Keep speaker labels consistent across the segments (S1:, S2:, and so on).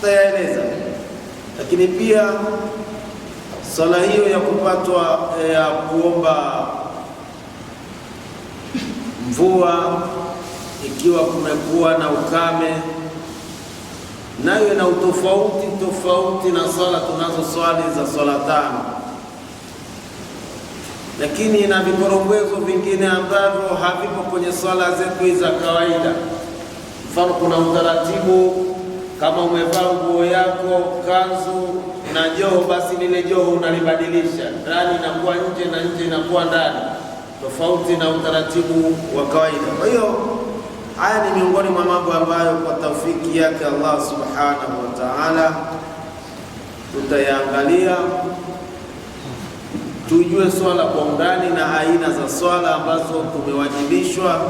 S1: tutayaeleza. Lakini pia swala hiyo ya kupatwa ya kuomba mvua ikiwa kumekuwa na ukame, nayo ina tofauti na swala tunazoswali za swala tano, lakini ina vikorongwezo vingine ambavyo havipo kwenye swala zetu za kawaida. Mfano, kuna utaratibu kama umevaa nguo yako kanzu na joho, basi lile joho unalibadilisha, ndani inakuwa nje na nje inakuwa ndani, tofauti na utaratibu wa kawaida. Kwa hiyo haya ni miongoni mwa mambo ambayo kwa taufiki yake Allah subhanahu wa ta'ala tutayaangalia, tujue swala kwa undani na aina za swala ambazo tumewajibishwa.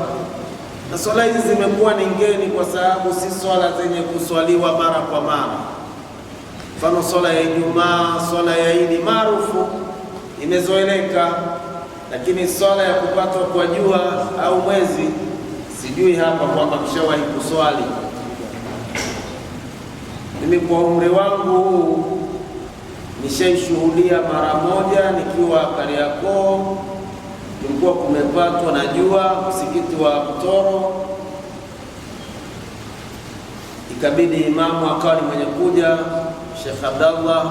S1: Na swala hizi zimekuwa ni ngeni kwa sababu si swala zenye kuswaliwa mara kwa mara. Mfano, swala ya Ijumaa, swala ya Idi maarufu imezoeleka, lakini swala ya kupatwa kwa jua au mwezi sijui hapa kwamba mshawahi kuswali. Mimi kwa umri wangu huu nishaishuhudia mara moja nikiwa Kariakoo, kulikuwa kumepatwa na jua msikiti wa Mtoro, ikabidi imamu akawa ni mwenye kuja, Sheikh Abdallah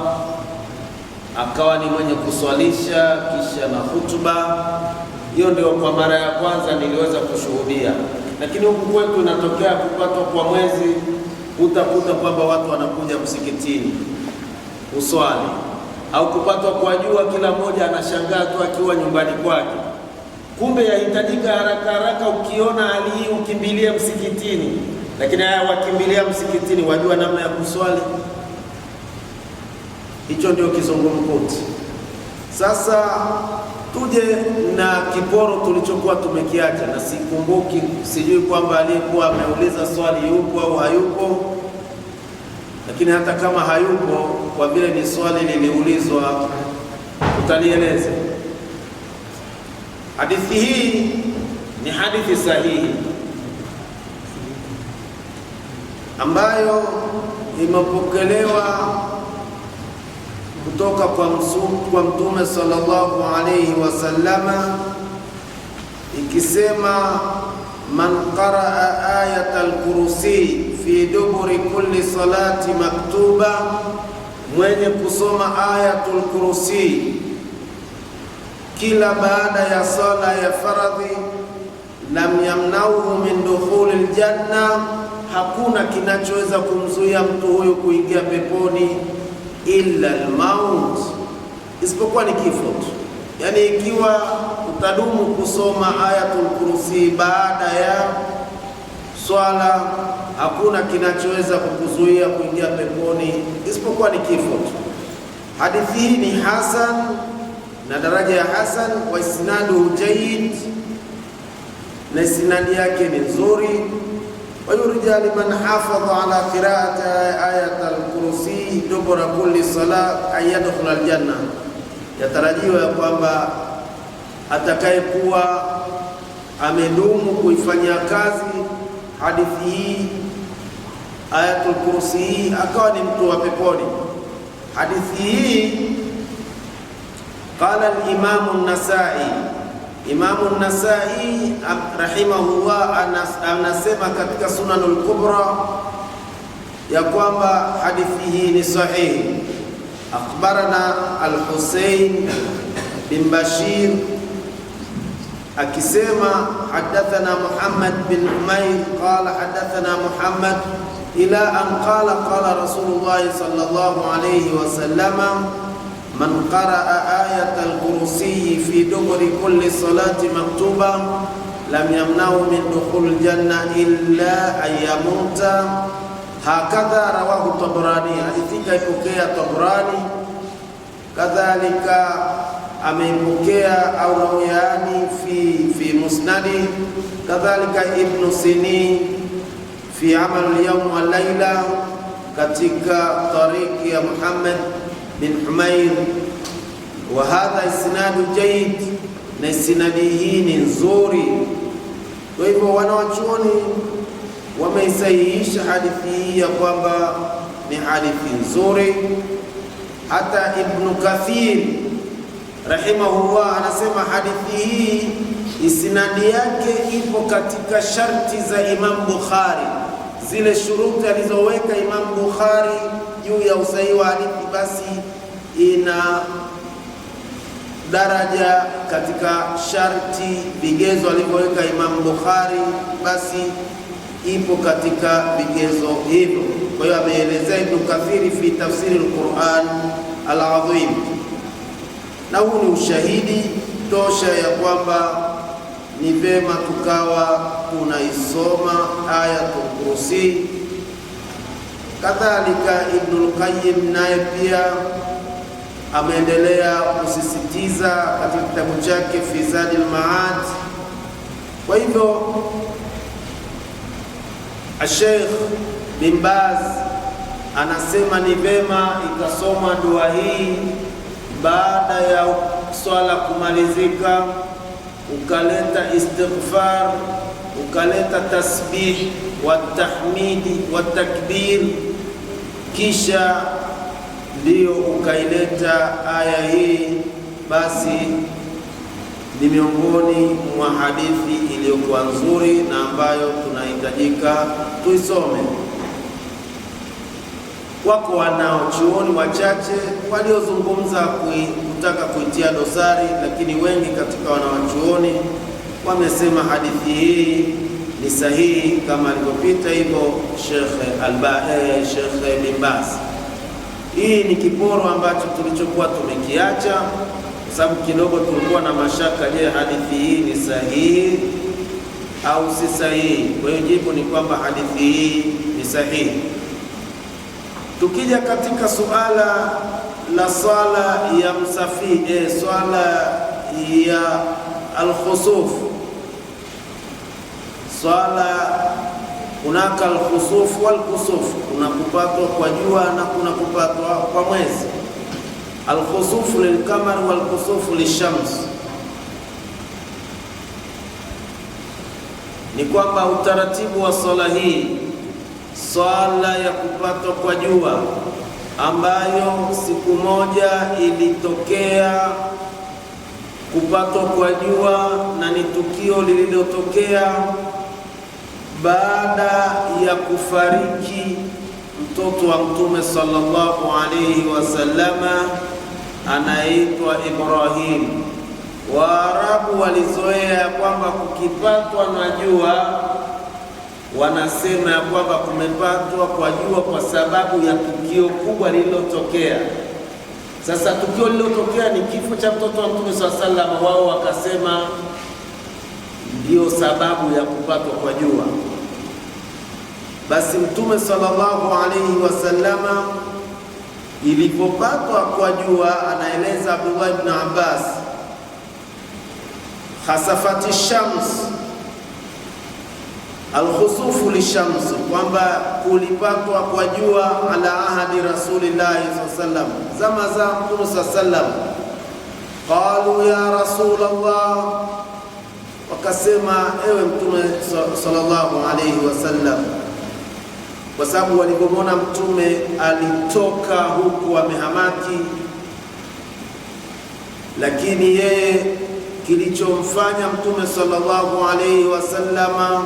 S1: akawa ni mwenye kuswalisha kisha na hutuba. Hiyo ndio kwa mara ya kwanza niliweza kushuhudia, lakini huku kwetu inatokea kupatwa kwa mwezi, utakuta kwamba watu wanakuja msikitini uswali, au kupatwa kwa jua kila mmoja anashangaa tu akiwa nyumbani kwake. Kumbe yahitajika haraka ukiona hali hii ukimbilie msikitini, lakini haya wakimbilia msikitini wajua namna ya kuswali. Hicho ndio kizungumkuti. Sasa tuje na kiporo tulichokuwa tumekiacha, na sikumbuki, sijui kwamba aliyekuwa ameuliza swali yupo au hayupo, lakini hata kama hayupo, kwa vile ni swali liliulizwa, utalieleza. Hadithi hii ni hadithi sahihi ambayo imepokelewa kutoka kwa Mtume sallallahu alayhi wasallama, ikisema man qaraa ayatal kursi fi duburi kulli salati maktuba, mwenye kusoma ayatul kursi kila baada ya sala ya faradhi, lam yamnauhu min dukhulil janna, hakuna kinachoweza kumzuia mtu huyo kuingia peponi illa al-maut, isipokuwa ni kifo tu. Yani ikiwa utadumu kusoma ayatul kursi baada ya swala, hakuna kinachoweza kukuzuia kuingia peponi isipokuwa ni kifo tu. Hadithi hii ni hasan, na daraja ya hasan, wa isnaduhu jayyid, na isnadi yake ni nzuri. ويرجى لمن حافظ على قراءة آية الكرسي دبر كل صلاة أن يدخل الجنة. Yatarajiwa ya kwamba atakayekuwa amedumu kuifanyia kazi hadithi hii ayatul kursi hii akawa ni mtu wa peponi. Hadithi hii qala al-Imam an-Nasa'i, Imam an-Nasa'i rahimahullah anasema katika Sunanul Kubra ya kwamba hadithi hii ni sahihi. Akhbarana al-Husayn bin Bashir akisema hadathana Muhammad bin Umayr qala hadathana Muhammad ila an qala Rasulullah sallallahu alayhi wasallam man qaraa ayatal kursi fi duburi kulli salati maktuba lam yamna'u min dukhulil janna illa an yamuta. Hakadha rawahu Tabrani, alifika ipokea Tabrani, kadhalika ameipokea au rawiyani fi musnadi, kadhalika Ibn Sini fi amal al-yawm wal layla, katika tariki ya Muhammad bin Humayr. Wa hadha isnadu jayyid, na isnadi hii ni nzuri. Kwa hivyo wanawachuoni wameisahihisha hadithi hii ya kwamba ni hadithi nzuri. Hata Ibn Kathir rahimahullah anasema hadithi hii isnadi yake ipo katika sharti za Imam Bukhari, zile shuruti alizoweka Imam Bukhari juu ya usahihi wa hadithi, basi ina daraja katika sharti vigezo alivyoweka Imam Bukhari, basi ipo katika vigezo hivyo. Kwa hiyo ameelezea Ibn Kathiri fi tafsiri al-Quran al-Azim, na huu ni ushahidi tosha ya kwamba ni vema tukawa tunaisoma Ayatul Kursi. Kadhalika Ibn al-Qayyim naye pia ameendelea kusisitiza katika kitabu chake fi Zadil Maad. Kwa hivyo Sheikh bin Baz anasema ni vema ikasoma dua hii baada ya swala kumalizika, ukaleta istighfar, ukaleta tasbih wa tahmidi wa takbir, kisha ndio ukaileta aya hii, basi ni miongoni mwa hadithi iliyokuwa nzuri na ambayo tunahitajika tuisome. Wako wanaochuoni wachache waliozungumza kutaka kuitia dosari, lakini wengi katika wanaochuoni wamesema hadithi hii ni sahihi kama alivyopita hivyo Sheikh bin Baz. Hii ni kiporo ambacho tulichokuwa tumekiacha, kwa sababu kidogo tulikuwa na mashaka, je, hadithi hii ni sahihi au si sahihi? Kwa hiyo jibu ni kwamba hadithi hii ni sahihi. Tukija katika suala la swala ya msafiri, swala ya al-khusuf, swala kunaka al-khusuf wal-kusuf, kuna kupatwa kwa jua na kuna kupatwa kwa mwezi. Al-khusuf lil-qamar wal-kusuf lish-shams, ni kwamba utaratibu wa swala hii, swala ya kupatwa kwa jua ambayo siku moja ilitokea kupatwa kwa jua, na ni tukio lililotokea baada ya kufariki mtoto wa Mtume sallallahu alayhi wasallama anaitwa Ibrahim. Waarabu walizoea kwamba kukipatwa na jua wanasema ya kwamba kumepatwa kwa jua kwa sababu ya tukio kubwa lililotokea. Sasa tukio lililotokea ni kifo cha mtoto wa Mtume sallallahu alayhi wasallam, wao wakasema ndio sababu ya kupatwa kwa jua. Basi Mtume sallallahu alayhi wasallama ilipopatwa kwa jua, anaeleza Abdullah ibn Abbas, khasafati shams al-khusufu lishams, kwamba kulipatwa kwa jua ala ahadi Rasulillahi sallallahu alayhi wasallam, zama za Mtume sallallahu alayhi wasallam. Qalu ya Rasulullah, wakasema ewe Mtume sallallahu alayhi wasallam, kwa sababu walipomwona Mtume alitoka huku amehamaki, lakini yeye kilichomfanya Mtume sallallahu alayhi wasallama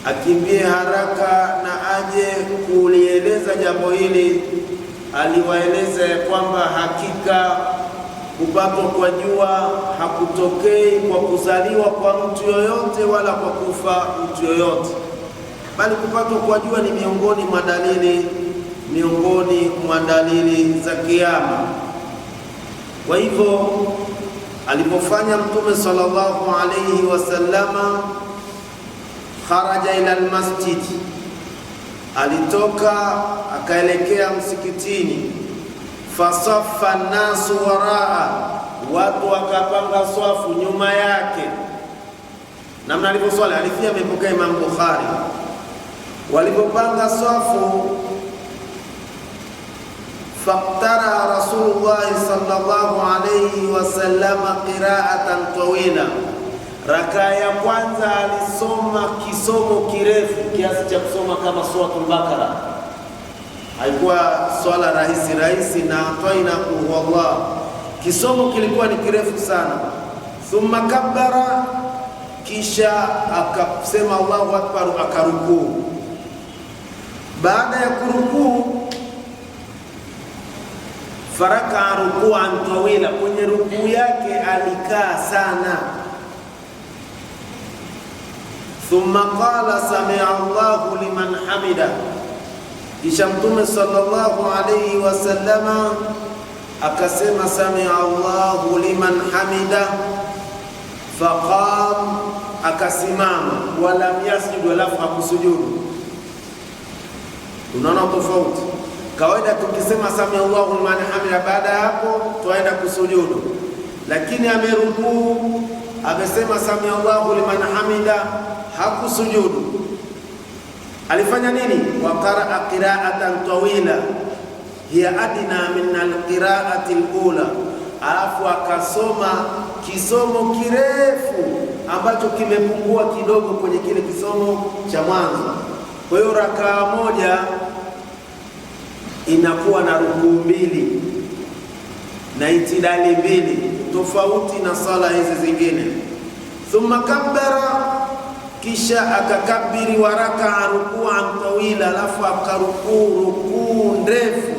S1: akimbie haraka na aje kulieleza jambo hili, aliwaeleza ya kwamba hakika kupatwa kwa jua hakutokei kwa kuzaliwa kwa mtu yoyote wala kwa kufa mtu yoyote, bali kupatwa kwa jua ni miongoni mwa dalili za kiyama. Kwa hivyo alipofanya Mtume sallallahu alayhi wasallama, kharaja ila almasjid, alitoka akaelekea msikitini. Fasaffa nasu waraa, watu wakapanga swafu nyuma yake. Namna alivyoswali alifia amepokea Imam Bukhari. Walipopanga swafu, faqtara Rasulullah sallallahu alayhi wasallam qira'atan tawila, rakaa ya kwanza alisoma kisomo kirefu kiasi cha kusoma kama suratul Baqara. haikuwa swala rahisi na twaina qul huwallah, kisomo kilikuwa ni kirefu sana. Thumma kabbara, kisha akasema Allahu akbar, akarukuu. Baada ya kurukuu, faraka rukuan tawila, kwenye rukuu yake alikaa sana. Thumma qala sami'a Allahu liman hamida, kisha Mtume sallallahu alayhi wasallama akasema sami'a Allahu liman hamida. Faqam, akasimama. Walam yasjud, walafu hakusujudu. Unaona tofauti? Kawaida tukisema sami Allahu liman hamida, baada ya hapo tuaenda kusujudu, lakini amerukuu, amesema sami Allahu liman hamida, hakusujudu. Alifanya nini? Wa qaraa qira'atan tawila hiya adna min alqira'ati alula, alafu akasoma kisomo kirefu ambacho kimepungua kidogo kwenye kile kisomo cha mwanzo. Kwa hiyo rakaa moja inakuwa na rukuu mbili na itidali mbili, tofauti na sala hizi zingine. Thumma kabbara, kisha akakabiri wa rakaa ruku'an tawila, alafu rukuu ndefu,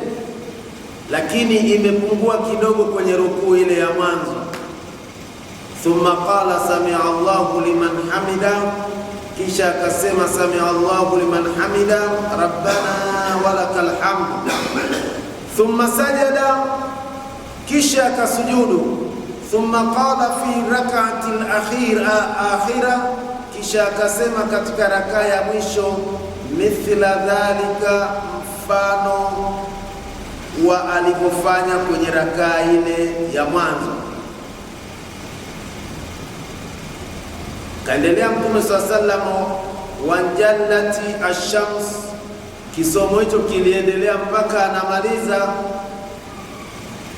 S1: lakini imepungua kidogo kwenye rukuu ile ya mwanzo. Thumma qala sami'a Allahu liman hamida, kisha akasema sami'a Allahu liman hamida rabbana walakal hamd. Thumma sajada, kisha akasujudu. Thumma qala fi rak'ati al-akhira, kisha akasema katika rakaa ya mwisho mithla dhalika, mfano wa alivyofanya kwenye rakaa ile ya mwanzo. Kaendelea Mtume sallallahu wanjallati ash-shams, kisomo hicho kiliendelea mpaka anamaliza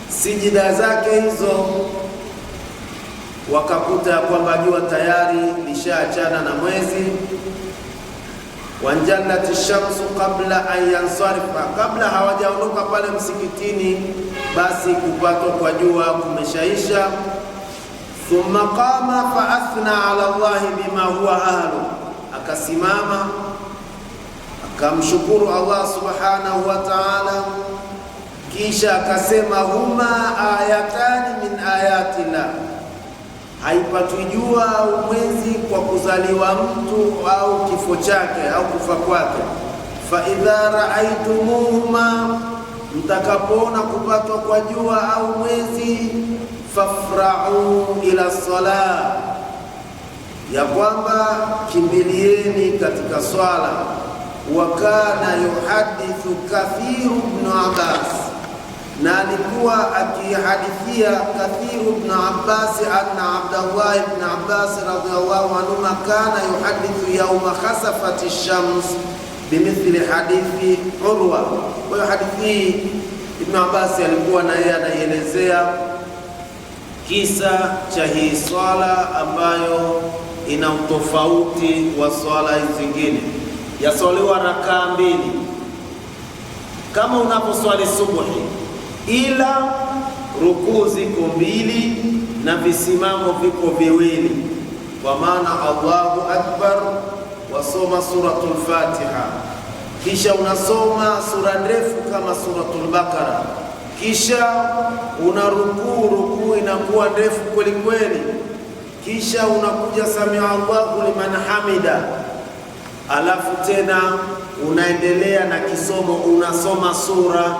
S1: sijida zake hizo, wakakuta kwamba jua tayari lishaachana na mwezi. Wanjallati ash-shamsu qabla an yansarifa, kabla hawajaondoka pale msikitini, basi kupatwa kwa jua kumeshaisha. Thumma qama fa athna ala Allahi bima huwa ahlu, akasimama akamshukuru Allah subhanahu wa ta'ala, kisha akasema huma ayatani min ayatillah, haipatwi jua au mwezi kwa kuzaliwa mtu au kifo chake au kufa kwake. Fa idha ra'aytumuhuma, mtakapoona kupatwa kwa jua au mwezi, fafra'u ila salah, ya kwamba kimbilieni katika swala. Wa kana yuhadithu Kathiru ibn Abbas, na alikuwa akihadithia Kathiru ibn Abbas anna Abdullah ibn Abbas radhiyallahu anhuma kana yuhadithu yawma khasafati ash-shams bimithli hadithi Urwa. Kwa hiyo hadithi Ibn Abbas alikuwa na yeye anaielezea kisa cha hii swala ambayo ina utofauti wa swala zingine. Yaswaliwa rakaa mbili kama unaposwali subuhi, ila rukuu ziko mbili na visimamo viko viwili, kwa maana Allahu akbar, wasoma suratul Fatiha, kisha unasoma sura ndefu kama suratul Baqara, kisha una rukuu inakuwa ndefu kweli kweli, kisha unakuja samia Allahu liman hamida, alafu tena unaendelea na kisomo, unasoma sura.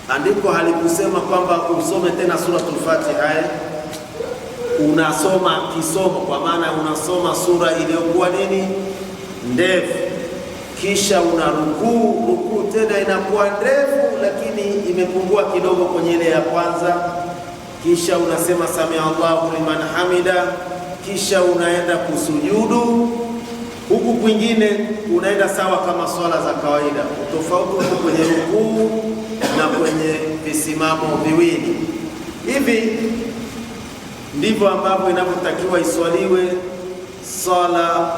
S1: Andiko halikusema kwamba usome tena suratul Fatiha, unasoma kisomo, kwa maana unasoma sura iliyokuwa nini, ndefu, kisha una rukuu tena inakuwa ndefu, lakini imepungua kidogo kwenye ile ya kwanza, kisha unasema samia Allahu liman hamida, kisha unaenda kusujudu. Huku kwingine unaenda sawa kama swala za kawaida, utofauti huko kwenye rukuu na kwenye visimamo viwili. Hivi ndivyo ambavyo inavyotakiwa iswaliwe swala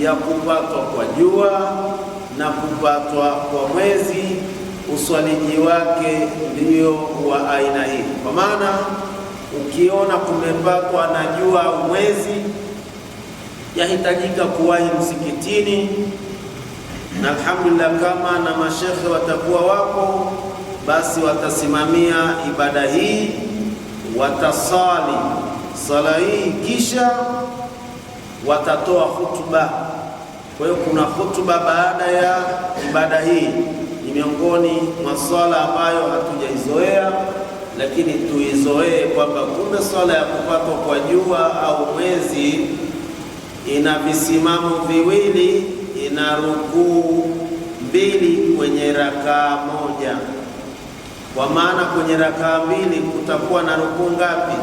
S1: ya kupatwa kwa jua na kupatwa kwa mwezi uswaliji wake ndio wa aina hii. Kwa maana ukiona kumepatwa na jua au mwezi, yahitajika kuwahi msikitini, na alhamdulillah kama na mashekhe watakuwa wapo, basi watasimamia ibada hii, watasali sala hii, kisha watatoa hutuba. Kwa hiyo kuna hutuba baada ya ibada hii. Ni miongoni mwa swala ambayo hatujaizoea, lakini tuizoee kwamba kumbe swala ya kupatwa kwa jua au mwezi ina visimamo viwili, ina rukuu mbili kwenye rakaa moja. Kwa maana kwenye rakaa mbili kutakuwa na rukuu ngapi?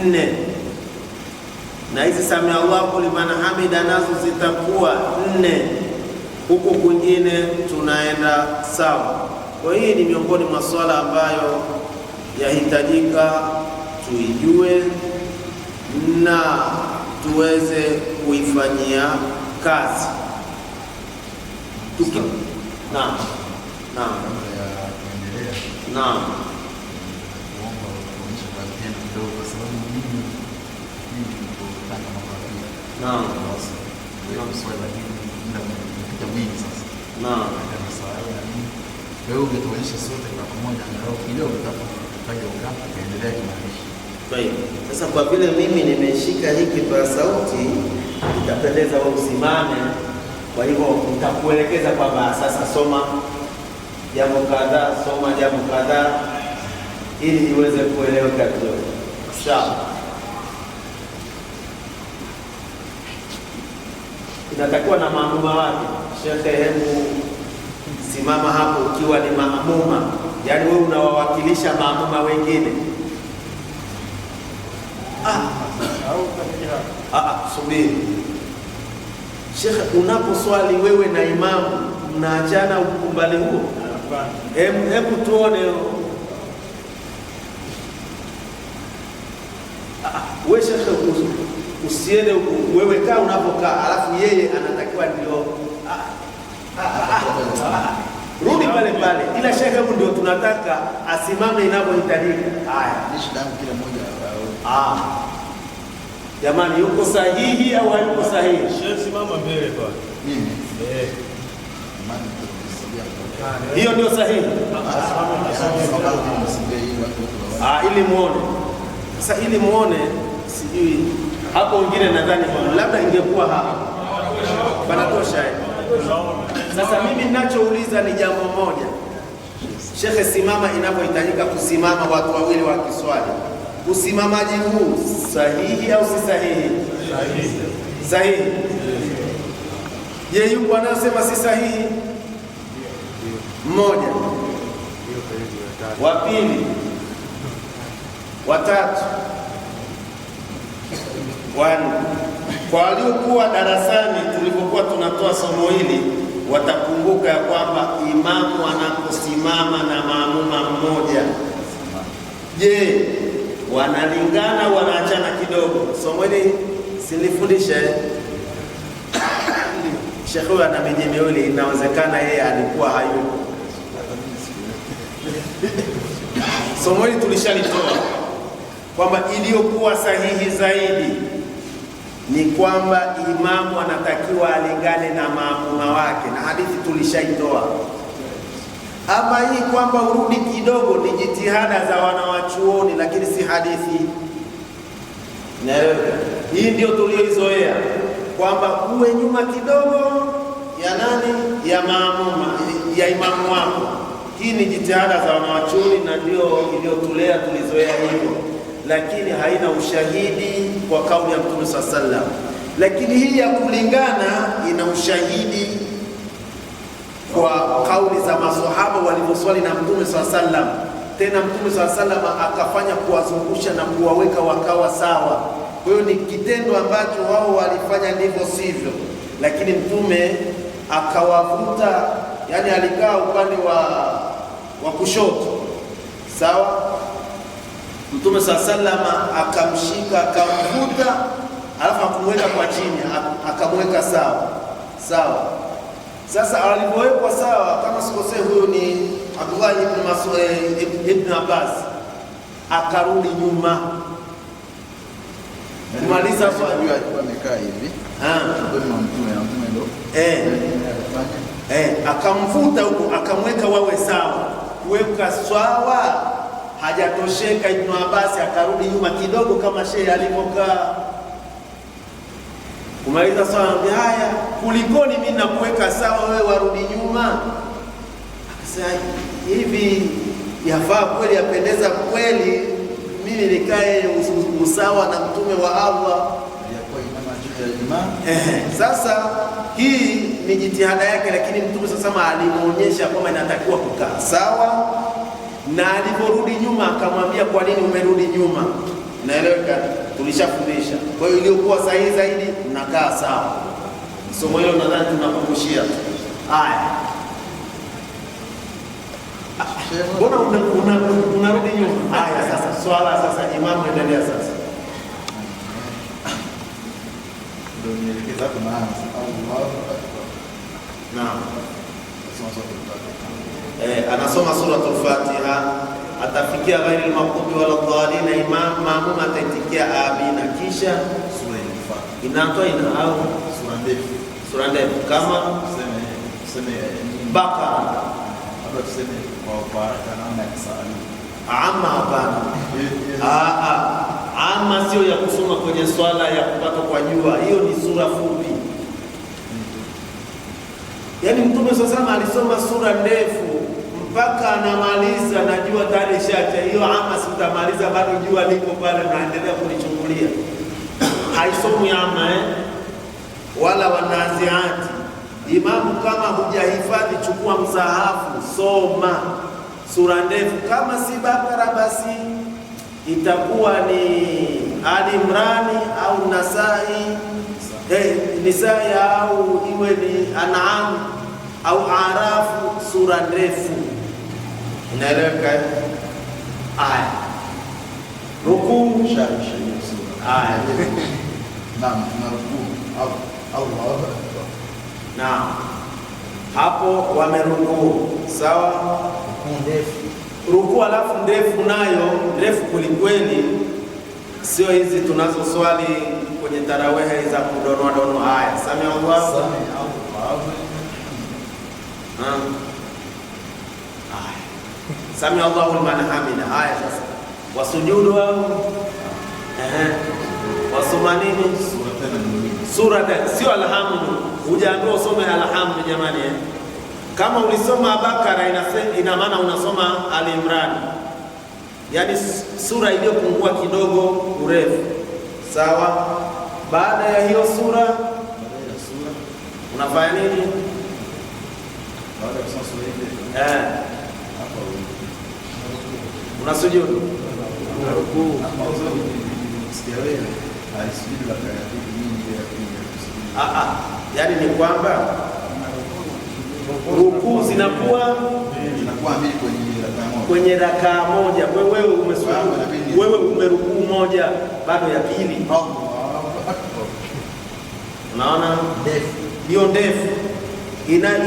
S1: 4. Na hizi samia Allahu liman hamida nazo zitakuwa 4. Huku kwingine tunaenda sawa. Kwa hii ni miongoni mwa swala ambayo yahitajika tuijue na tuweze kuifanyia kazi. Naam. Naam. Naam. Naam.
S2: Wewe ungetuonyesha sote kwa pamoja angalau kidogo tutapaje ukapo kaendelea kimaisha.
S1: Kwa hiyo sasa, kwa vile mimi nimeshika hiki kwa sauti, itapendeza wewe usimame. Kwa hivyo nitakuelekeza kwamba sasa soma jambo kadhaa, soma jambo kadhaa, ili iweze kueleweka vizuri. Sawa. Inatakiwa na maamuma wake. Shekhe, hebu simama hapo ukiwa ni maamuma, yaani wewe unawawakilisha maamuma wengine. Subiri Shekhe, unaposwali wewe na imamu mnaachana ukumbali huo? Hebu tuone. Wewe Shekhe usiende, wewe kaa unapokaa, alafu yeye anatakiwa ndio rudi pale pale, ila Shekhe ndio tunataka asimame inavyohitajika. Haya,
S2: nishi damu kila mmoja.
S1: Jamani, yuko sahihi au hayuko sahihi?
S3: Shekhe, simama mbele pale.
S2: Mimi
S1: hiyo ndio sahihi. Ili muone sasa, ili muone, sijui hapo wengine nadhani labda ingekuwa hapa panatosha. Sasa mimi ninachouliza ni jambo moja. Shekhe, simama inapohitajika kusimama, watu wawili wakiswali. Usimamaji huu sahihi au si sahihi? Sahihi. Sahihi. Je, yuko anayosema si sahihi? Mmoja, wa pili, wa tatu, wanne. Kwa waliokuwa darasani tulipokuwa tunatoa somo hili watakumbuka ya kwamba imamu anaposimama na maamuma mmoja, je, wanalingana wanaachana kidogo? Somo hili silifundisha Shekhe huyu ana miji miwili, inawezekana yeye alikuwa hayuko. Somo hili tulishalitoa kwamba iliyokuwa sahihi zaidi ni kwamba imamu anatakiwa alingane na maamuma wake, na hadithi tulishaitoa. Ama hii kwamba urudi kidogo ni jitihada za wanawachuoni, lakini si hadithi. Hii ndio tulioizoea kwamba uwe nyuma kidogo ya nani? Ya maamuma, ya imamu wako. Hii ni jitihada za wanawachuoni na ndio iliyotulea, tulizoea hivyo, lakini haina ushahidi kwa kauli ya Mtume SAW. Lakini hii ya kulingana ina ushahidi kwa kauli za maswahaba walivyoswali na Mtume SAW. Tena Mtume SAW akafanya kuwazungusha na kuwaweka wakawa sawa. Kwa hiyo ni kitendo ambacho wao walifanya ndivyo sivyo, lakini Mtume akawavuta, yani alikaa upande wa kushoto, sawa. Mtume SAW akamshika akamvuta, alafu akamweka kwa chini, akamweka sawa sawa Sasa alipowekwa sawa, kama sikosee, huyu ni Abdullah ibn Abbas, akarudi nyuma kumaliza swali.
S2: Amekaa hivi
S1: akamvuta huko, akamweka wawe sawa. Kuweka sawa hajatosheka, Ibn Abbas akarudi nyuma kidogo kama shehe alipokaa kumaliza swala. Haya, kulikoni mimi nakuweka sawa, wewe warudi nyuma? Akasema hivi, yafaa kweli, yapendeza kweli mimi nikae usawa na mtume wa Allah? Sasa hii ni jitihada yake, lakini mtume sasa alimuonyesha kwamba inatakiwa kukaa sawa, na aliporudi nyuma akamwambia, kwa nini umerudi nyuma? Naeleweka, tulishafundisha. Kwa hiyo iliyokuwa sahihi zaidi, mnakaa sawa. Somo hilo nadhani tunakumbushia. Haya, mbona unarudi nyuma? Haya, sasa swala, sasa imamu, endelea sasa.
S2: Ndio nielekeza hapo, naanza Allahu Akbar.
S1: Naam, anasoma suratul Fatiha, atafikia ghairi al-maghdubi wala dhalin, maamum ataitikia amina, kisha
S2: sura
S1: inatoa au sura ndefu kama
S2: tuseme
S1: Bakara,
S2: labda tuseme kwa haraka namna ya kusali.
S1: Amma hapana, amma sio ya kusoma kwenye swala ya kupata kwa jua, hiyo ni sura fupi. Yaani Mtume sasa alisoma sura ndefu mpaka anamaliza, najua tayari shacha hiyo. Ama sitamaliza bado, jua liko pale, naendelea kunichungulia. Haisomi ama wala wanaziati. Imamu, kama hujahifadhi, chukua msahafu, soma sura ndefu. Kama si Bakara, basi itakuwa ni Ali Imrani au Nisai au iwe ni An'am au Arafu, sura ndefu. Inaeleweka? Aya, rukuu aya.
S2: Naam, tunarukuu. Allahu Akbar.
S1: Naam, hapo wamerukuu sawa,
S2: rukuu ndefu,
S1: rukuu alafu ndefu, nayo ndefu kwelikweli, sio hizi tunazo swali kwenye tarawehe za kudonoa dono. Haya, sami Allahu sami Allahu liman hamida. Haya, sasa wasujudu au wasoma nini? Sura sio alhamdu. Hujaambiwa usome alhamdu jamani. Kama ulisoma Bakara, ina maana unasoma Ali Imran, yaani sura iliyopungua kidogo urefu, sawa. Baada ya hiyo sura unafanya nini?
S2: Baada ya kusoma sura ile
S1: unasujudu. Yaani ni kwamba rukuu zinakuwa
S2: mbili
S1: kwenye rakaa moja. Wewe umerukuu moja, bado ya pili. Unaona hiyo ndefu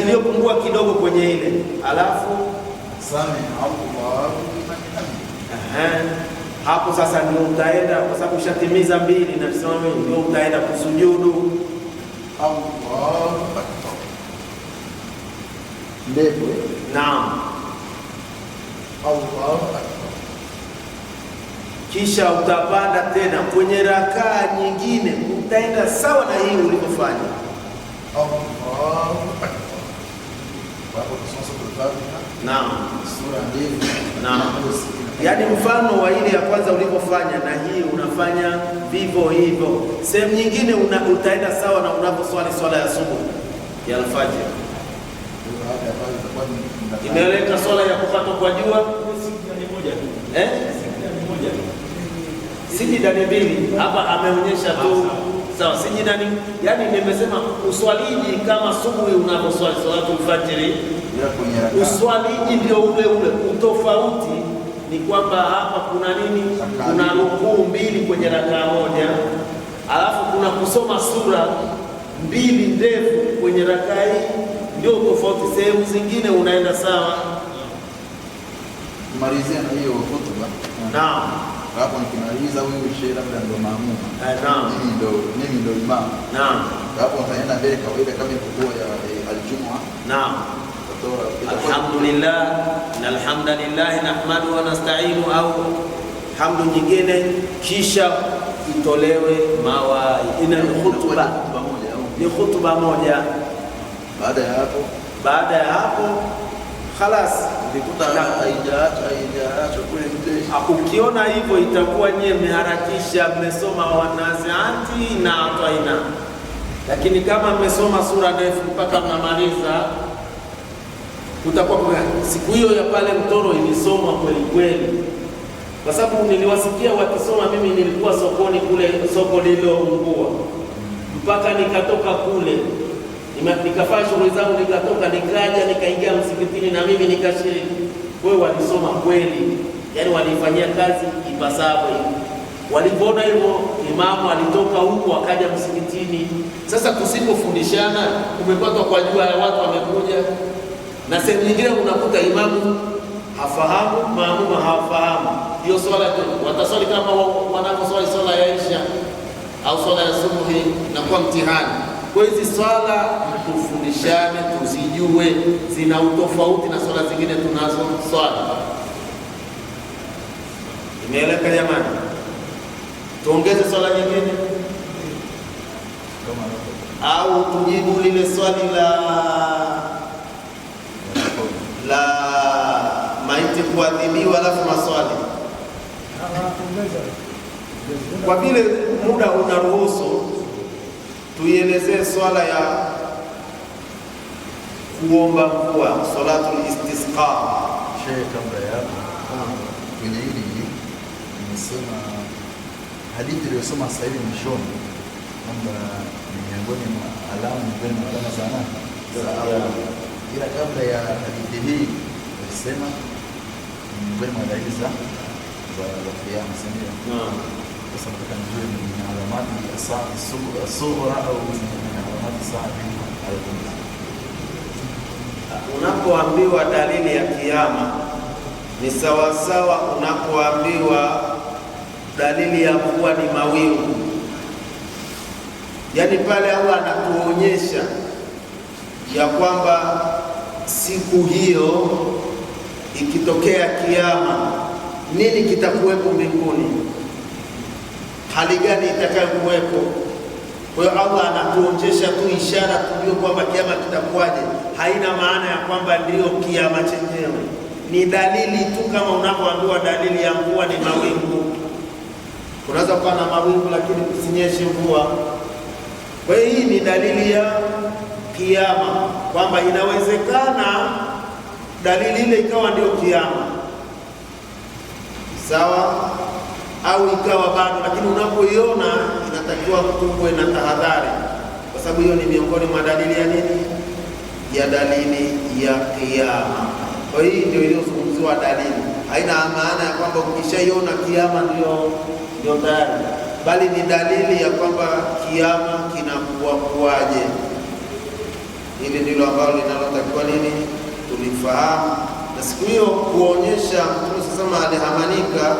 S1: iliyopungua kidogo kwenye ile, alafu hapo sasa ndio utaenda, kwa sababu ushatimiza mbili na tuseme ndio utaenda kusujudu.
S2: Allahu Akbar. Ndefu.
S1: Naam.
S2: Allahu Akbar.
S1: Kisha utapanda tena kwenye rakaa nyingine, utaenda sawa na hii ulivyofanya.
S2: Allahu Akbar. Hapo tusome
S1: naam,
S2: sura ndefu.
S1: Naam. Yaani mfano wa ile ya kwanza ulivyofanya na hii unafanya vivyo hivyo. Sehemu nyingine utaenda sawa na unaposwali swala ya subuhi ya alfajiri. Imeleka swala ya kupata kwa jua sijida ni mbili. Hapa ameonyesha tu sawa, sijida ni yani, nimesema uswaliji kama subuhi unaposwali salatul fajiri, uswaliji ndio ule. Utofauti ni kwamba hapa kuna nini? Kuna rukuu mbili kwenye rakaa moja, alafu kuna kusoma sura mbili ndefu kwenye rakaa ndio tofauti. Sehemu zingine unaenda sawa.
S2: Kumalizia na hiyo hotuba.
S1: Naam.
S2: Hapo nikimaliza huyu shehe labda ndo maamuma.
S1: Naam.
S2: Mimi ndo imam.
S1: Naam.
S2: Hapo nitaenda mbele kawaida kama ilivyokuwa ya aljumua.
S1: Naam. Alhamdulillah, alhamdulillah nahmadu wa nasta'inu au hamdu nyingine, kisha itolewe ina khutba. Ni khutba moja. Baada ya hapo khalas,
S2: ukikuta haijaacha kule mbele.
S1: Ukiona hivyo itakuwa nyewe mmeharakisha, mmesoma wanaziati na ataina. Lakini kama mmesoma sura ndefu mpaka mnamaliza, utakuwa siku hiyo ya pale Mtoro ilisomwa kweli kweli, kwa sababu niliwasikia wakisoma. Mimi nilikuwa sokoni kule, soko lililoungua, mpaka nikatoka kule nikafanya shughuli zangu, nikatoka nikaja nikaingia msikitini na mimi nikashiriki. Kwa hiyo walisoma kweli, yani walifanyia kazi ipasavyo. Walipoona hivyo, imamu alitoka huko akaja msikitini. Sasa tusipofundishana, umepatwa kwa jua ya watu wamekuja, na sehemu nyingine unakuta imamu hafahamu, maamuma hawafahamu hiyo swala. Wataswali kama wanavyoswali swala ya Isha au swala ya subuhi, na kwa mtihani. Kwa hizi swala tufundishane, tuzijue, zina utofauti na swala zingine tunazo swala. Imeeleka jamani? Tuongeze swala nyingine au tujibu lile swali la maiti kuadhibiwa alafu maswali? Kwa vile muda unaruhusu, tuielezee swala ya kuomba mvua, salatul istisqa.
S2: Sheikh, kabla ya kwenye hili nimesema hadithi iliyosoma sasa hivi mwishoni kwamba ni miongoni mwa alama za ila kabla ya hadithi hii nilisema miongoni mwa dalili za kiyama. Sasa nataka nijue ni alamati as-sughra au alamati saati al-kubra.
S1: Unapoambiwa dalili ya kiyama ni sawasawa unapoambiwa dalili ya mvua ni mawingu. Yaani pale Allah anatuonyesha ya kwamba siku hiyo ikitokea kiyama, nini kitakuwepo mbinguni, hali gani itakayokuwepo. Kwa hiyo Allah anatuonyesha tu ishara tujue kwamba kiyama kitakuwaje. Haina maana ya kwamba ndio kiyama chenyewe, ni dalili tu, kama unapoambiwa dalili ya mvua ni mawingu. Unaweza kuwa na mawingu lakini kusinyeshe mvua. Kwa hiyo hii ni dalili ya kiyama, kwamba inawezekana dalili ile ikawa ndio kiyama, sawa, au ikawa bado, lakini unapoiona inatakiwa kuwe na tahadhari, kwa sababu hiyo ni miongoni mwa dalili ya nini? Ya dalili ya kiyama. Kwa hiyo hii ndio iliyozungumziwa dalili. Haina maana ya kwamba ukishaiona kiyama ndio tayari, bali ni dalili ya kwamba kiyama kinakuwa kuwaje. Hili ndilo ambalo linalotakiwa nini tulifahamu. Na siku hiyo kuonyesha Mtume sasa alihamanika,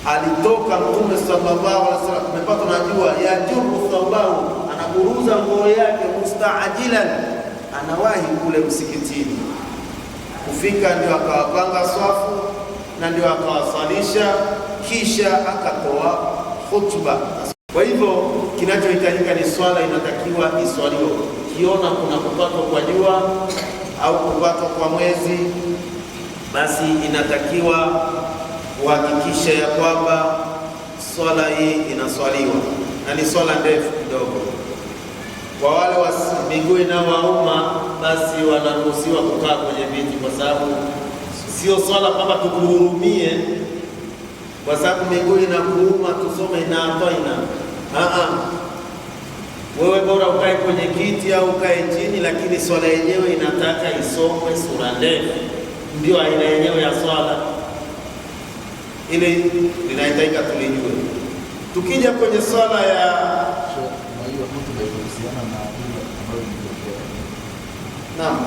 S1: alitoka Mtume sallallahu alaihi wasallam, tumepata tunajua yajuru thawbahu, anaburuza nguo yake, mustaajilan, anawahi kule msikitini. Kufika ndio akawapanga swafu na ndio akawasalisha, kisha akatoa khutba. Kwa hivyo kinachohitajika ni swala, inatakiwa iswaliwe. Ukiona kuna kupatwa kwa jua au kupatwa kwa mwezi, basi inatakiwa kuhakikisha ya kwamba swala hii inaswaliwa, na ni swala ndefu kidogo. Kwa wale wa miguu inawauma, basi wanaruhusiwa kukaa kwenye viti, kwa sababu sio swala kwamba tukuhurumie kwa sababu miguu inakuuma tusome inatoina. Wewe bora ukae kwenye kiti au ukae chini, lakini swala yenyewe inataka isomwe sura ndefu, ndio aina yenyewe ya swala ile linahitajika tulijue. Tukija kwenye swala ya Naam,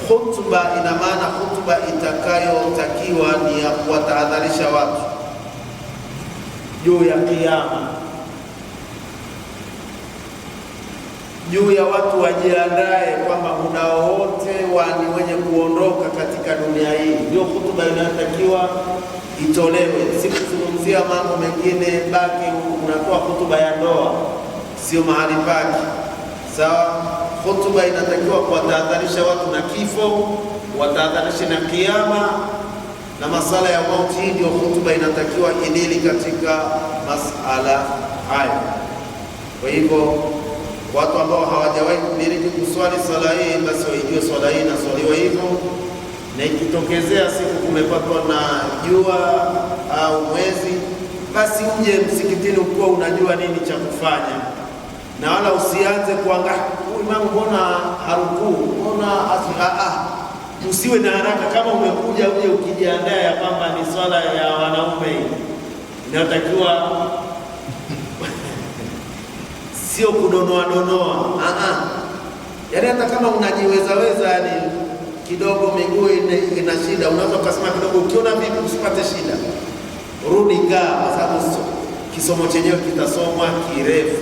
S1: khutba ina maana khutba itakayotakiwa ni ya kuwatahadharisha watu juu ya kiyama, juu ya watu wajiandae kwamba muda wote ni wenye kuondoka katika dunia hii. Ndio khutba inayotakiwa itolewe, si kuzungumzia mambo mengine. Baki unatoa khutba ya ndoa, sio mahali pake. Sawa, khutba inatakiwa kuwatahadharisha watu na kifo, watahadharisha na kiyama na masala ya mauti. Hii ndio khutba inatakiwa idili katika masala haya. Kwa hivyo watu ambao hawajawahi kudiriki kuswali swala hii, basi waijue swala hii inaswaliwa hivyo, na ikitokezea siku kumepatwa na jua au mwezi, basi uje msikitini ukiwa unajua nini cha kufanya, na wala usianze kuangalia huyu imamu mbona harukuu, mbona usiwe na haraka. Kama umekuja uje ukijiandaa ya kwamba ni swala ya wanaume inayotakiwa sio kudonoa donoa. Yaani hata kama unajiwezaweza, yani kidogo miguu ina shida, unaweza kusema kidogo, ukiona vipi usipate shida, rudi kaa, kwa sababu kisomo chenyewe kitasomwa kirefu.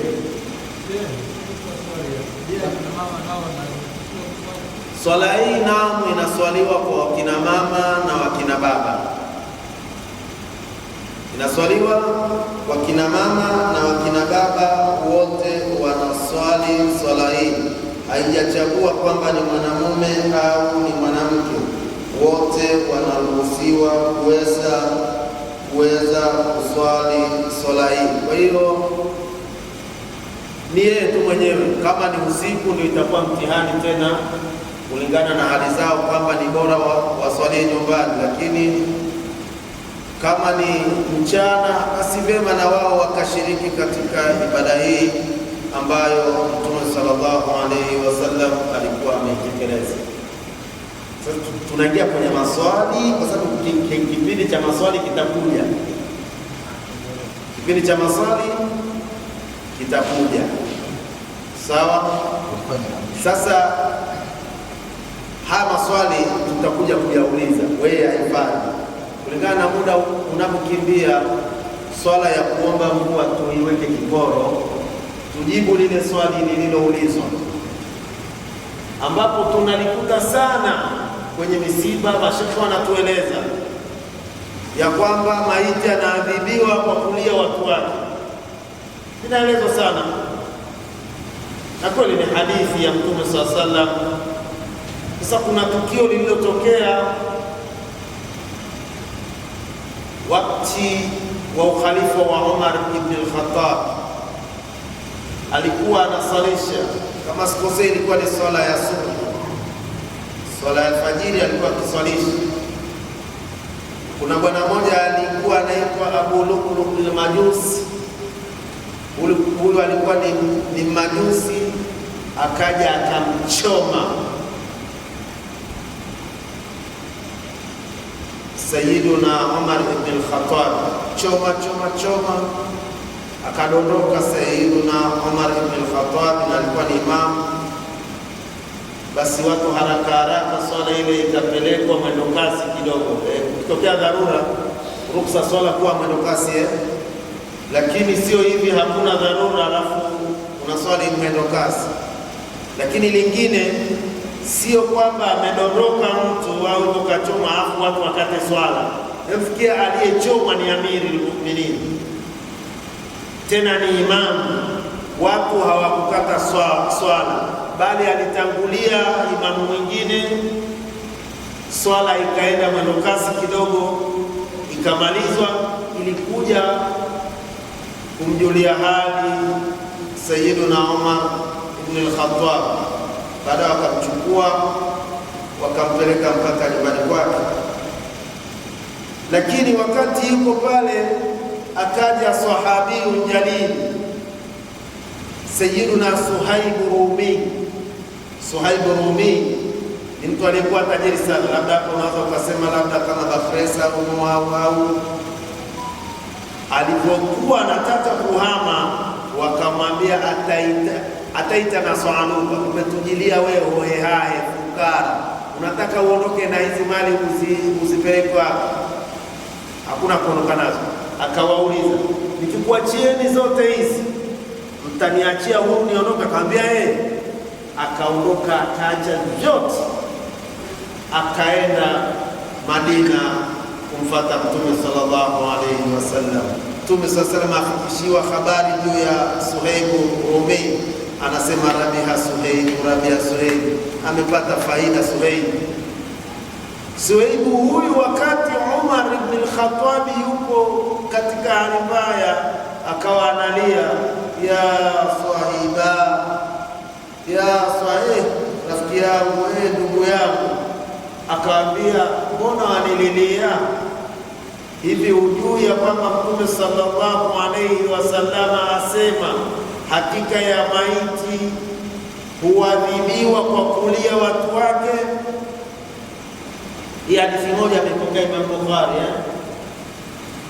S1: Swala hii naam, inaswaliwa kwa wakina mama na wakina baba. Inaswaliwa wakina mama na wakina baba, wote wanaswali swala hii. Haijachagua kwamba ni mwanamume au ni mwanamke, wote wanaruhusiwa kuweza kuswali swala hii. Kwa hiyo ni yeye tu mwenyewe. Kama ni usiku ndio itakuwa mtihani tena, kulingana na hali zao, kwamba ni bora waswalie nyumbani, lakini kama ni mchana, basi vema na wao wakashiriki katika ibada hii ambayo Mtume sallallahu alaihi wasallam alikuwa ameitekeleza. Sasa tunaingia kwenye maswali, kwa sababu kipindi cha maswali kitakuja. Kipindi cha maswali kitakuja, sawa. Sasa haya maswali tutakuja kuyauliza, wewe haifai kulingana na muda unapokimbia. Swala ya kuomba mvua tuiweke kiporo, tujibu lile swali lililoulizwa, ambapo tunalikuta sana kwenye misiba. Mashekhe wanatueleza ya kwamba maiti anaadhibiwa kwa kulia watu wake. Inaelezwa sana, na kweli ni hadithi ya Mtume sallallahu alaihi wasallam. Sasa kuna tukio lililotokea wakati wa ukhalifa wa Umar ibn al-Khattab. Alikuwa anasalisha, kama sikosei, ilikuwa ni swala ya subuhi, swala ya alfajiri alikuwa akiswalisha. Kuna bwana mmoja alikuwa anaitwa Abu Lu'lu' al-Majusi. Huyu alikuwa ni majusi, akaja akamchoma Sayyiduna Umar ibn al-Khattab, choma, akadondoka Sayyiduna Umar ibn al-Khattab, na alikuwa ni imamu. Basi watu haraka swala ile ikapelekwa mwendo kasi kidogo. Kutokea dharura, ruksa swala kuwa mwendo kasi, lakini sio hivi, hakuna dharura alafu unaswali mwendo kasi. Lakini lingine sio kwamba amedondoka mtu au ukachoma afu watu wakate swala. Nafikia aliyechomwa ni amiri mu'minin, tena ni imamu. Watu hawakukata swala, bali alitangulia imamu mwingine, swala ikaenda mwendo kasi kidogo, ikamalizwa. Ilikuja kumjulia hali Sayyiduna Umar ibn al-Khattab, baada wakamchukua wakampeleka mpaka nyumbani kwake. Lakini wakati yuko pale, akaja sahabiyu jalil Sayyiduna Suhaib Rumi. Suhaib Rumi ni mtu aliyekuwa tajiri sana, labda hapo unaweza ukasema labda kama Bakhresa au alipokuwa anataka kuhama, wakamwambia ataita na swaluka, umetujilia wewe hohehahe fukara, unataka uondoke na hizi mali uzipeleke wapi? Hakuna kuondoka nazo. Akawauliza, nikikuachieni zote hizi mtaniachia huru niondoke? Akamwambia akaondoka, akaacha vyote, akaenda Madina kumfuata Mtume sallallahu alaihi wasallam. Mtume sallallahu alaihi wasallam afikishiwa habari juu ya Suhaib Rumi, anasema rabiha Suhaib, amepata faida Suhaib huyu. Wakati Umar ibn al-Khattab yupo katika hali mbaya, akawa analia, ya sahiba, rafiki yangu, ndugu yangu. Akaambia, mbona wanililia hivi? Hujui ya kwamba Mtume sallallahu alaihi wasallam asema hakika ya maiti huadhibiwa kwa kulia watu wake? Hii hadithi moja amepokea Imam Bukhari.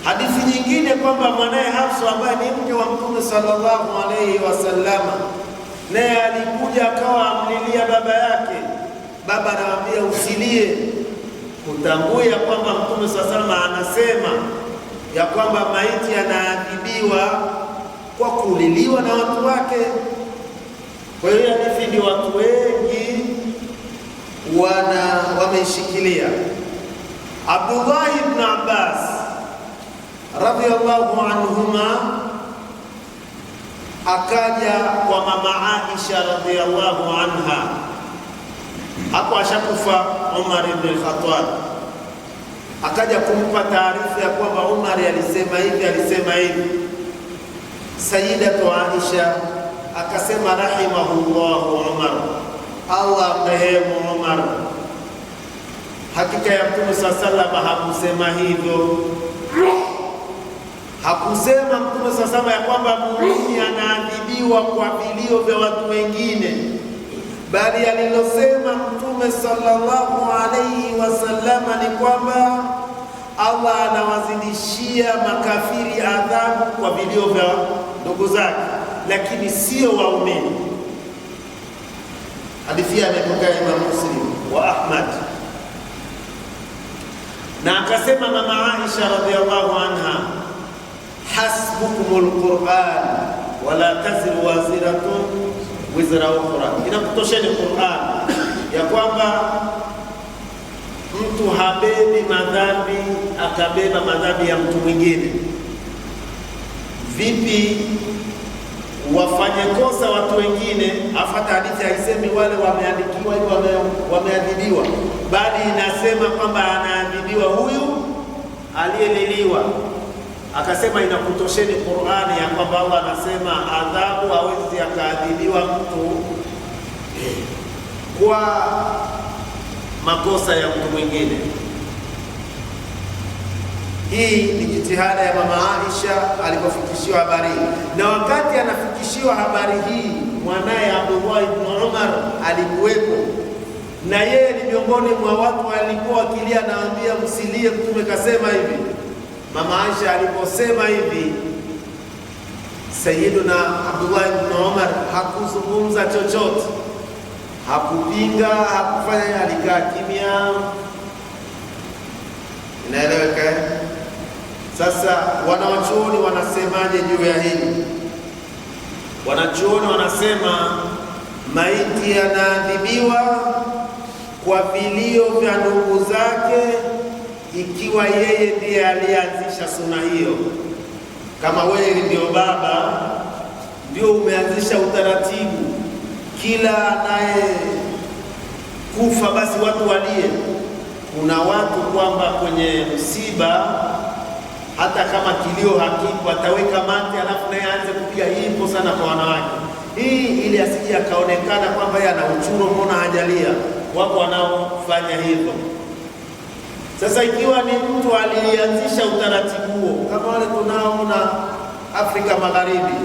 S1: Hadithi nyingine kwamba mwanae Hafsa ambaye ni mke wa Mtume sallallahu alaihi wasallam, naye alikuja akawa amlilia baba yake. Baba anamwambia, usilie, utambue ya kwamba Mtume sallallahu alaihi wasallam anasema ya kwamba maiti anaadhibiwa kwa kuliliwa na watu wake. Kwa hiyo hadithi ndio watu wengi wameshikilia. Abdullah ibn Abbas radhiyallahu anhuma akaja kwa mama Aisha radhiyallahu anha, hapo ashakufa Umar ibn al-Khattab. Akaja kumpa taarifa ya kwamba Umar alisema hivi. Sayyidatu Aisha akasema, rahimahullahu Umar, Allah mrehemu Umar, hakika ya Mtume sallallahu alaihi wasallam hakusema hivyo. Hakusema Mtume sallallahu alaihi wasallam ya kwamba muumini anaadhibiwa kwa vilio vya watu wengine, bali alilosema Mtume sallallahu alaihi wasallam ni kwamba Allah anawazidishia makafiri adhabu kwa vilio vya ndugu zake, lakini sio waumini. Hadithi imepokea Imam Muslim wa Ahmad. Na akasema mama Aisha radhiyallahu anha, hasbukumul Qur'an wala taziru waziratun wizra ukhra, inakutosheni Qur'an ya kwamba mtu habebi madhambi akabeba madhambi ya mtu mwingine. Vipi wafanye kosa watu wengine, afata hadithi haisemi wale wameandikiwa hiyo wameadhibiwa, bali inasema kwamba anaadhibiwa huyu aliyeliliwa. Akasema inakutosheni Qur'ani ya kwamba Allah anasema adhabu hawezi akaadhibiwa mtu kwa makosa ya mtu mwingine. Hii ni jitihada ya mama Aisha alipofikishiwa habari hii, na wakati anafikishiwa habari hii mwanaye Abdullah ibn Umar alikuwepo, na yeye ni miongoni mwa watu walikuwa wakilia, naambia msilie, Mtume kasema hivi. Mama Aisha aliposema hivi, Sayyiduna Abdullah ibn Umar hakuzungumza chochote, hakupinga, hakufanya, alikaa kimya. Inaeleweka? Sasa wanawachuoni wanasemaje juu ya hili? Wanachuoni wanasema maiti anaadhibiwa kwa vilio vya ndugu zake ikiwa yeye ndiye alianzisha suna hiyo. Kama wewe ndio baba, ndio umeanzisha utaratibu, kila anaye kufa basi watu walie. Kuna watu kwamba kwenye msiba hata kama kilio hakipo ataweka mate alafu naye aanze kupiga. Hii ipo sana kwa wanawake, hii ili asije akaonekana kwamba yeye ana uchuro, mbona hajalia. Wako wanaofanya hivyo. Sasa ikiwa ni mtu alianzisha utaratibu huo, kama wale tunaoona Afrika Magharibi,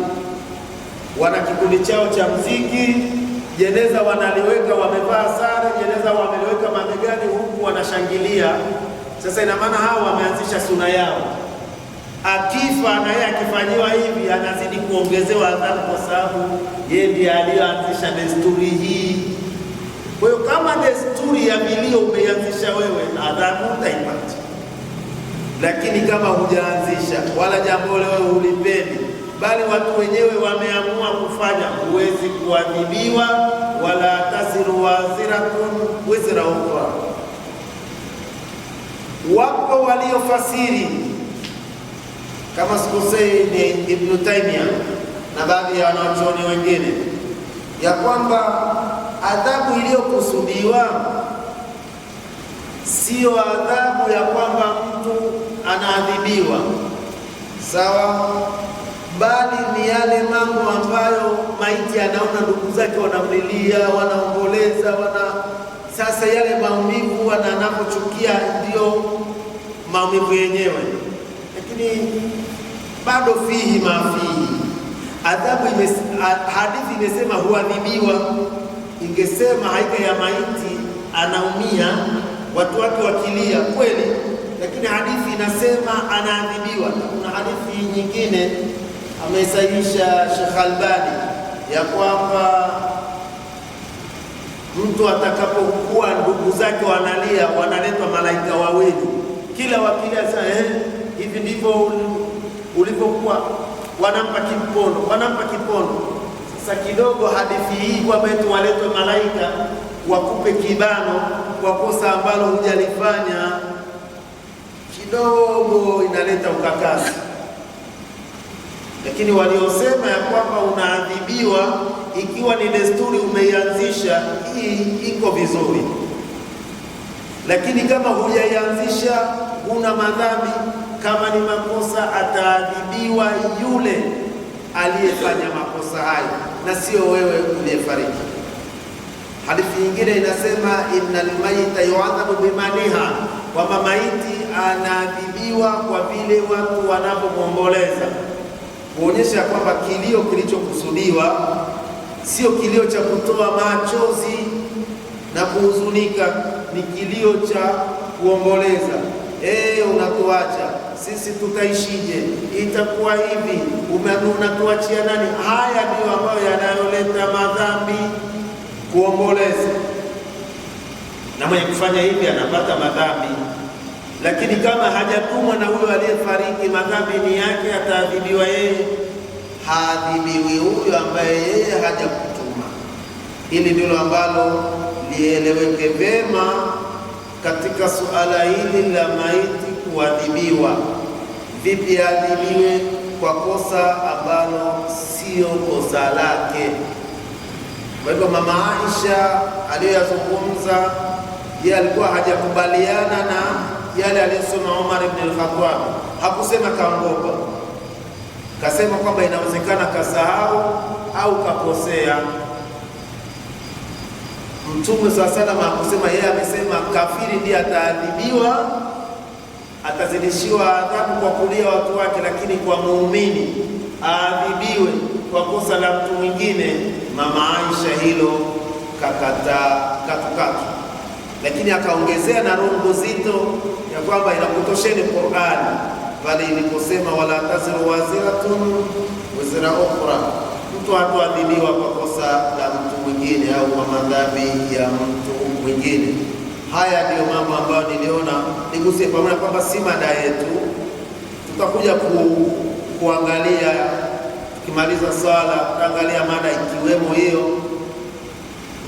S1: wana kikundi chao cha muziki, jeneza wanaliweka, wamevaa sare, jeneza wameliweka mabegani, huku wanashangilia. Sasa ina maana hao wameanzisha suna yao. Akifa na yeye akifanyiwa hivi anazidi kuongezewa adhabu, kwa sababu yeye ndiye aliyoanzisha desturi hii. Kwa hiyo kama desturi ya milio umeianzisha wewe, adhabu utaipata, lakini kama hujaanzisha wala jambo wewe ulipendi, bali watu wenyewe wameamua kufanya, huwezi kuadhibiwa. Wala taziru waziratun wizra ukhra. Wapo waliofasiri kama sikosei ni Ibn Taymiyyah na baadhi ya wanachuoni wengine ya kwamba adhabu iliyokusudiwa sio adhabu ya kwamba mtu anaadhibiwa sawa, bali ni yale mambo ambayo maiti anaona ndugu zake wanamlilia, wanaomboleza, sasa yale maumivu anapochukia ndio maumivu yenyewe, lakini bado fihi mafihi adhabu. Hadithi imesema huadhibiwa, ingesema haika ya maiti anaumia, watu wake wakilia kweli, lakini hadithi inasema anaadhibiwa. Kuna hadithi nyingine amesahihisha Sheikh Albani ya kwamba mtu atakapokuwa ndugu zake wanalia, wanaletwa malaika wawili, kila wakilia sasa, hivi ndivyo ulivyokuwa, wanampa kipondo. Sasa kidogo hadithi hii kwamba eti waletwe malaika wakupe kibano kwa kosa ambalo hujalifanya, kidogo inaleta ukakasi. Lakini waliosema ya kwamba unaadhibiwa ikiwa ni desturi umeianzisha, hii iko vizuri, lakini kama hujaianzisha huna madhambi. Kama ni makosa ataadhibiwa yule aliyefanya makosa hayo na sio wewe uliyefariki. Hadithi nyingine inasema innal mayita yu'adhabu bimaniha, kwamba maiti anaadhibiwa kwa vile watu wanapomwomboleza, kuonyesha kwamba kilio kilichokusudiwa sio kilio cha kutoa machozi na kuhuzunika, ni kilio cha kuomboleza. Unatuacha sisi, tutaishije? Itakuwa hivi, unatuachia nani? Haya ndio ambayo yanayoleta madhambi, kuomboleza, na mwenye kufanya hivi anapata madhambi. Lakini kama hajatumwa na huyo aliyefariki, madhambi ni yake, ataadhibiwa yeye, haadhibiwi huyo ambaye yeye hajakutuma. Hili ndilo ambalo lieleweke vema katika suala hili la maiti kuadhibiwa. Vipi adhibiwe kwa kosa ambalo sio kosa lake? Kwa hivyo Mama Aisha aliyoyazungumza, yeye alikuwa hajakubaliana na yale aliyosema Umar ibn al-Khattab. Hakusema kaongopa, kasema kwamba inawezekana kasahau au kakosea. Mtume SAW hakusema, yeye amesema kafiri ndiye ataadhibiwa, atazidishiwa adhabu kwa kulia watu wake, lakini kwa muumini aadhibiwe kwa kosa la mtu mwingine. Mama Aisha hilo kakataa katukatu, lakini akaongezea na rungu zito ya kwamba inakutosheni Qur'ani bali iliposema wala taziru waziratun wizra ukhra, mtu hatoadhibiwa kwa kosa la mtu mwingine au kwa madhambi ya mtu mwingine. Haya ndiyo mambo ambayo niliona nigusie, pamoja kwamba si mada yetu. Tutakuja kuangalia tukimaliza swala, tutaangalia mada ikiwemo hiyo,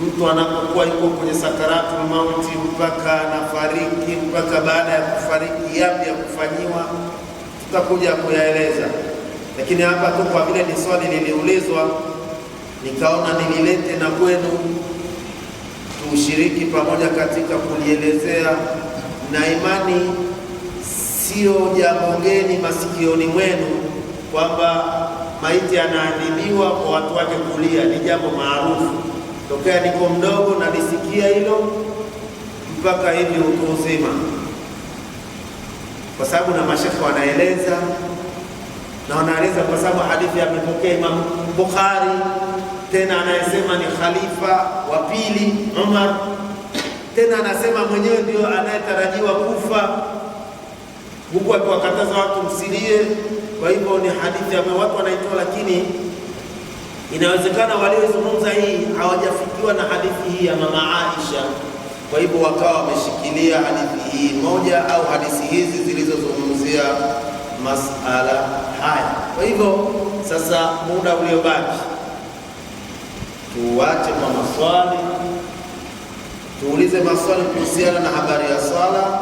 S1: mtu anapokuwa yuko kwenye sakaratul mauti mpaka anafariki, mpaka baada ya kufariki yapi ya kufanyiwa, tutakuja kuyaeleza. Lakini hapa tu kwa vile ni swali liliulizwa, nikaona nililete na kwenu tushiriki pamoja katika kulielezea, na imani sio jambo geni masikioni mwenu kwamba maiti anaadhibiwa kwa watu wake kulia. Ni jambo maarufu tokea niko mdogo na nisikia hilo mpaka hivi utu uzima, kwa sababu na mashekhe wanaeleza na wanaeleza, kwa sababu hadithi amepokea Imam Bukhari, tena anayesema ni khalifa wa pili Umar, tena anasema mwenyewe ndio anayetarajiwa kufa, huku akiwakataza watu msilie. Kwa hivyo ni hadithi ambayo watu wanaitoa, lakini Inawezekana waliozungumza hii hawajafikiwa na hadithi hii ya mama Aisha, kwa hivyo wakawa wameshikilia hadithi hii moja au hadithi hizi zilizozungumzia masala haya. Kwa hivyo sasa, muda uliobaki tuache kwa maswali, tuulize maswali kuhusiana na habari ya swala.